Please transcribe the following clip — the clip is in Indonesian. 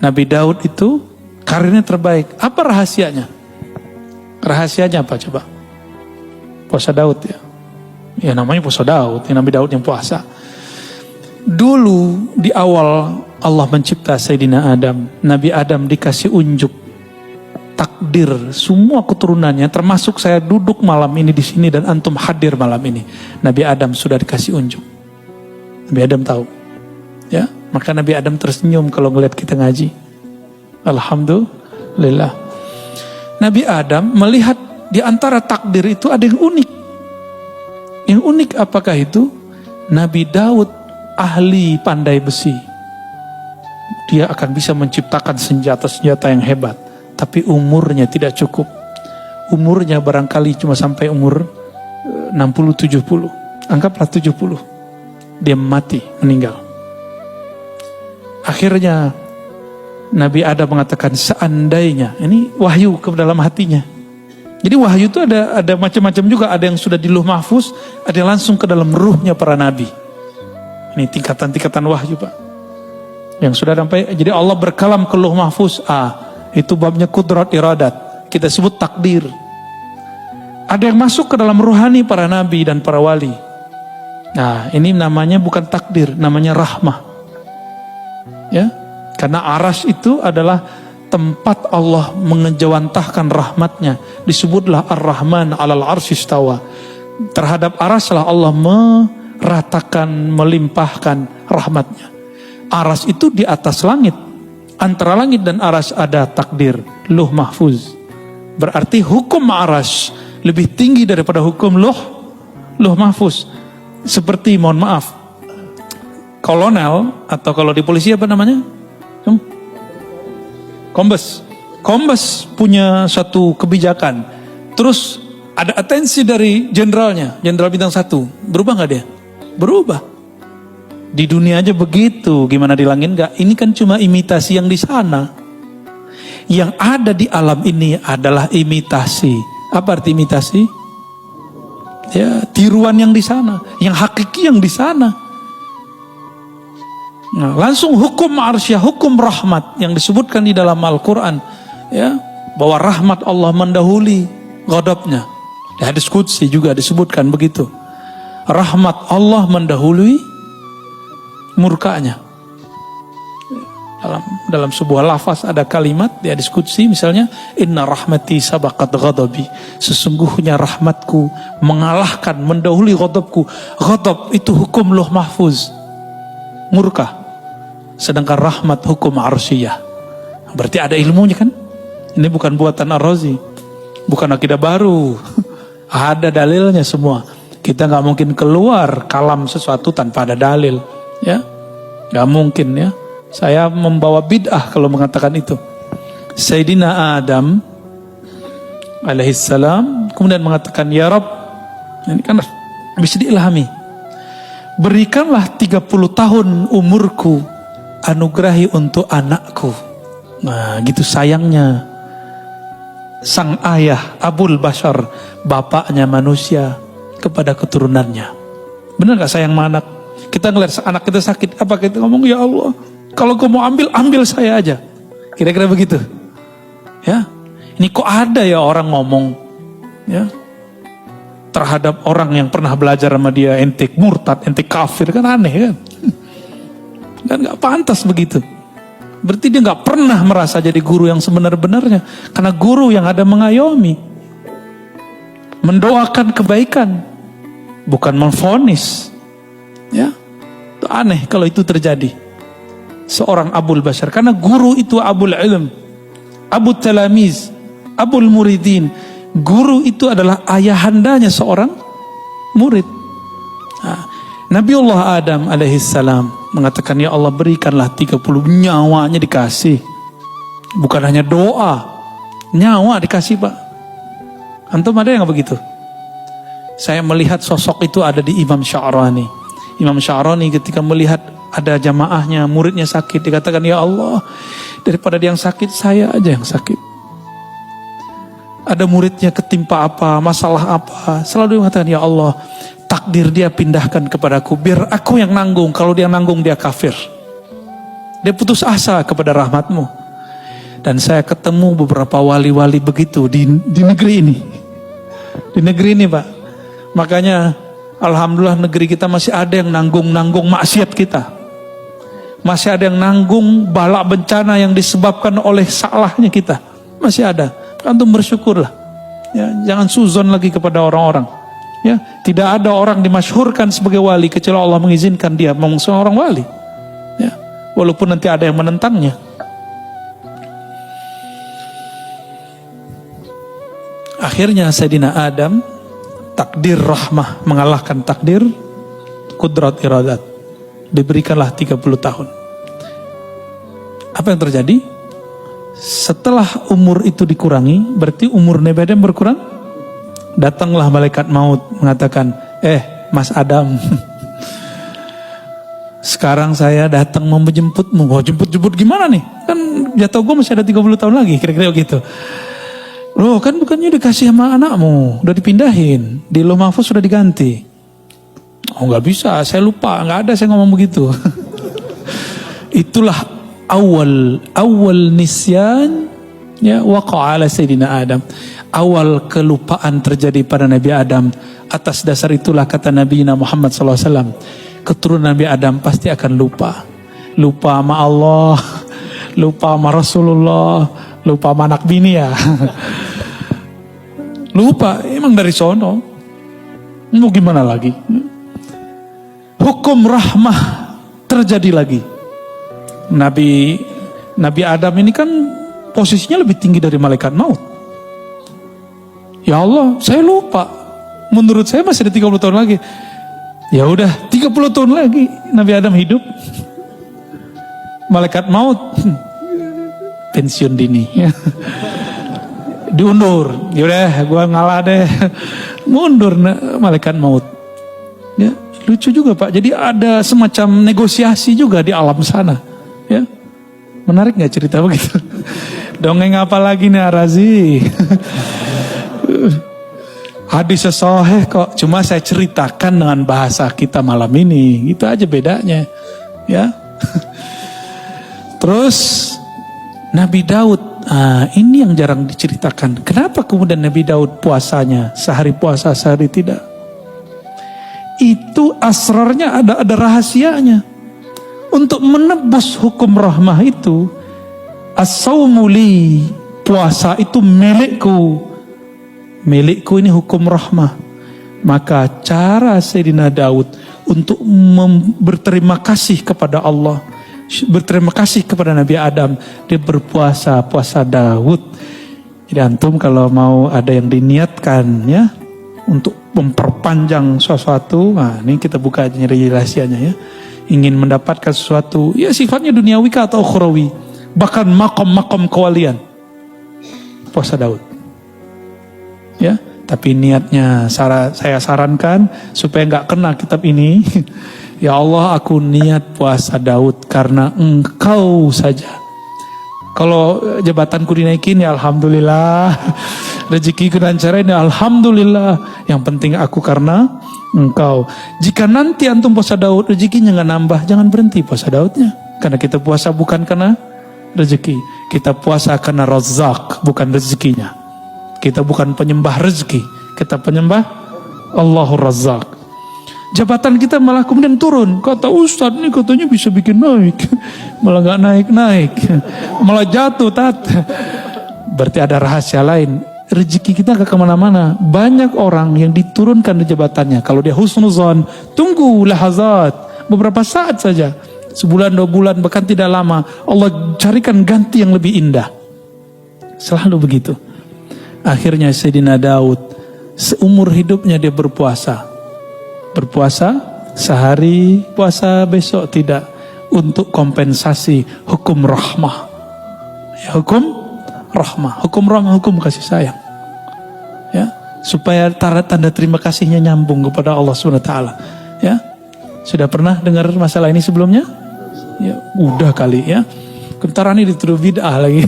Nabi Daud itu karirnya terbaik. Apa rahasianya? Rahasianya apa coba? Puasa Daud ya. Ya namanya puasa Daud, Nabi Daud yang puasa. Dulu di awal Allah mencipta Sayyidina Adam, Nabi Adam dikasih unjuk takdir semua keturunannya, termasuk saya duduk malam ini di sini dan antum hadir malam ini. Nabi Adam sudah dikasih unjuk. Nabi Adam tahu. Ya, maka Nabi Adam tersenyum kalau ngelihat kita ngaji. Alhamdulillah. Nabi Adam melihat di antara takdir itu ada yang unik. Yang unik apakah itu? Nabi Daud ahli pandai besi. Dia akan bisa menciptakan senjata-senjata yang hebat. Tapi umurnya tidak cukup. Umurnya barangkali cuma sampai umur 60-70. Anggaplah 70. Dia mati, meninggal. Akhirnya Nabi Adam mengatakan seandainya. Ini wahyu ke dalam hatinya. Jadi wahyu itu ada macam-macam juga. Ada yang sudah di Lauh Mahfuz, ada yang langsung ke dalam ruhnya para nabi. Ini tingkatan-tingkatan wahyu Pak. Yang sudah sampai, jadi Allah berkalam ke Lauh Mahfuz. Itu babnya kudrat iradat. Kita sebut takdir. Ada yang masuk ke dalam ruhani para nabi dan para wali. Nah ini namanya bukan takdir, namanya rahmah. Ya, karena aras itu adalah tempat Allah mengejawantahkan rahmatnya. Disebutlah Ar-Rahman 'alal 'arsy istawa. Terhadap aras lah Allah meratakan, melimpahkan rahmatnya. Aras itu di atas langit. Antara langit dan aras ada takdir, Lauh Mahfuz. Berarti hukum aras lebih tinggi daripada hukum Lauh Mahfuz. Seperti, mohon maaf, kolonel, atau kalau di polisi apa namanya? Kombes punya satu kebijakan. Terus ada atensi dari jenderalnya, jenderal bintang 1. Berubah gak dia? Berubah. Di dunia aja begitu, gimana di langit enggak? Ini kan cuma imitasi yang di sana. Yang ada di alam ini adalah imitasi. Apa arti imitasi? Ya, tiruan yang di sana, yang hakiki yang di sana. Nah, langsung hukum arsyah, hukum rahmat yang disebutkan di dalam Al-Quran, ya, bahwa rahmat Allah mendahului ghadabnya. Di hadis qudsi juga disebutkan begitu. Rahmat Allah mendahului murkanya. Dalam sebuah lafaz ada kalimat di hadis qudsi misalnya, inna rahmati sabaqat ghadabi. Sesungguhnya rahmatku mengalahkan, mendahului ghadabku. Ghadab itu hukum Lauh Mahfuz, murka. Sedangkan rahmat hukum arsyiyah. Berarti ada ilmunya kan? Ini bukan buatan Ar-Razi, bukan akidah baru. Ada dalilnya semua. Kita nggak mungkin keluar kalam sesuatu tanpa ada dalil. Ya, nggak mungkin ya. Saya membawa bid'ah kalau mengatakan itu. Sayyidina Adam alaihissalam kemudian mengatakan, ya Rabb, ini kan bisa diilhami, berikanlah 30 tahun umurku, anugerahi untuk anakku. Nah gitu sayangnya sang ayah Abul Bashar, bapaknya manusia, kepada keturunannya. Benar gak sayang sama anak? Kita ngeliat anak kita sakit, apa kita ngomong, ya Allah, kalau kau mau ambil saya aja. Kira-kira begitu. Ya, ini kok ada ya orang ngomong, ya, terhadap orang yang pernah belajar sama dia, ente murtad, ente kafir, kan aneh kan? Kan gak pantas begitu. Berarti dia gak pernah merasa jadi guru yang sebenar-benarnya. Karena guru yang ada mengayomi, mendoakan kebaikan, bukan memvonis. Ya, itu aneh kalau itu terjadi. Seorang Abul Bashar, karena guru itu Abul Ilm, Abu Talamiz, Abul Muridin. Guru itu adalah ayahandanya seorang murid. Nah, Nabiullah Adam alaihissalam mengatakan, ya Allah, berikanlah 30, nyawanya dikasih. Bukan hanya doa, nyawa dikasih Pak. Antum ada yang begitu? Saya melihat sosok itu ada di Imam Sya'rani. Imam Sya'rani ketika melihat ada jamaahnya, muridnya sakit, dikatakan, ya Allah, daripada dia yang sakit, saya aja yang sakit. Ada muridnya ketimpa apa, masalah apa, selalu mengatakan, ya Allah, takdir dia pindahkan kepadaku, biar aku yang nanggung. Kalau dia nanggung, dia kafir. Dia putus asa kepada rahmatmu. Dan saya ketemu beberapa wali-wali begitu di negeri ini. Di negeri ini, Pak. Makanya alhamdulillah negeri kita masih ada yang nanggung maksiat kita. Masih ada yang nanggung bala bencana yang disebabkan oleh salahnya kita. Masih ada. Antum bersyukurlah. Ya, jangan suzon lagi kepada orang-orang. Ya, tidak ada orang dimasyhurkan sebagai wali kecuali Allah mengizinkan dia memang seorang wali. Ya, walaupun nanti ada yang menentangnya. Akhirnya Sayyidina Adam, takdir rahmah mengalahkan takdir kudrat iradat. Diberikanlah 30 tahun. Apa yang terjadi? Setelah umur itu dikurangi, berarti umur Nabi Adam berkurang. Datanglah malaikat maut mengatakan, Mas Adam, sekarang saya datang mau menjemputmu. Oh, jemput gimana nih? Kan jatuh gue masih ada 30 tahun lagi, kira-kira gitu. Loh, kan bukannya dikasih sama anakmu, udah dipindahin, di Lauh Mahfuz sudah diganti. Oh, nggak bisa, saya lupa, nggak ada saya ngomong begitu. Itulah awal nisyan ya waqa'a ala Sayyidina Adam. Awal kelupaan terjadi pada Nabi Adam. Atas dasar itulah kata Nabi Muhammad SAW, keturunan Nabi Adam pasti akan lupa. Lupa sama Allah, lupa sama Rasulullah, lupa sama anak bini ya. Lupa, emang dari sono. Mau gimana lagi? Hukum rahmah terjadi lagi. Nabi Adam ini kan posisinya lebih tinggi dari malaikat maut. Ya Allah, saya lupa. Menurut saya masih ada 30 tahun lagi. Ya udah, 30 tahun lagi Nabi Adam hidup. Malaikat maut pensiun dini. Diundur. Yaudah, gue ngalah deh. Mundur malaikat maut. Ya, lucu juga Pak. Jadi ada semacam negosiasi juga di alam sana. Ya, menarik nggak cerita begitu? Dongeng apa lagi nih Arazi? Hadis sahih kok. Cuma saya ceritakan dengan bahasa kita malam ini. Itu aja bedanya. Ya. Terus Nabi Daud. Ini yang jarang diceritakan. Kenapa kemudian Nabi Daud puasanya sehari puasa sehari tidak? Itu asrarnya ada rahasianya. Untuk menebus hukum rahmah itu, as-sawmu li, puasa itu milikku. Milikku ini hukum rahmah. Maka cara Sayyidina Daud untuk berterima kasih kepada Allah, berterima kasih kepada Nabi Adam, dia berpuasa, puasa Daud. Jadi antum kalau mau ada yang diniatkan ya untuk memperpanjang sesuatu, nah ini kita buka aja rahasianya ya. Ingin mendapatkan sesuatu, ya sifatnya duniawi atau ukhrawi, bahkan makom kewalian, puasa Daud. Ya, tapi niatnya saya sarankan supaya nggak kena kitab ini. Ya Allah, aku niat puasa Daud karena Engkau saja. Kalau jabatanku dinaikin ya alhamdulillah, rezekiku lancarin ya alhamdulillah. Yang penting aku karena Engkau. Jika nanti antum puasa Daud rezekinya nggak nambah, jangan berhenti puasa Daudnya. Karena kita puasa bukan karena rezeki, kita puasa karena Razzaq, bukan rezekinya. Kita bukan penyembah rezeki, kita penyembah Allahur Razzaq. Jabatan kita malah kemudian turun. Kata Ustadz ini katanya bisa bikin naik, malah nggak naik, malah jatuh Berarti ada rahasia lain. Rezeki kita gak kemana-mana. Banyak orang yang diturunkan di jabatannya. Kalau dia husnuzon, tunggu lahazat, beberapa saat saja, sebulan 2 bulan bahkan tidak lama, Allah carikan ganti yang lebih indah. Selalu begitu. Akhirnya Sayyidina Daud seumur hidupnya dia berpuasa sehari, puasa besok tidak, untuk kompensasi hukum rahmah. Ya, hukum rahmah, hukum kasih sayang. Ya, supaya tanda terima kasihnya nyambung kepada Allah SWT. Ya, sudah pernah dengar masalah ini sebelumnya? Ya, udah kali ya. Kentar ini dituduh bid'ah lagi.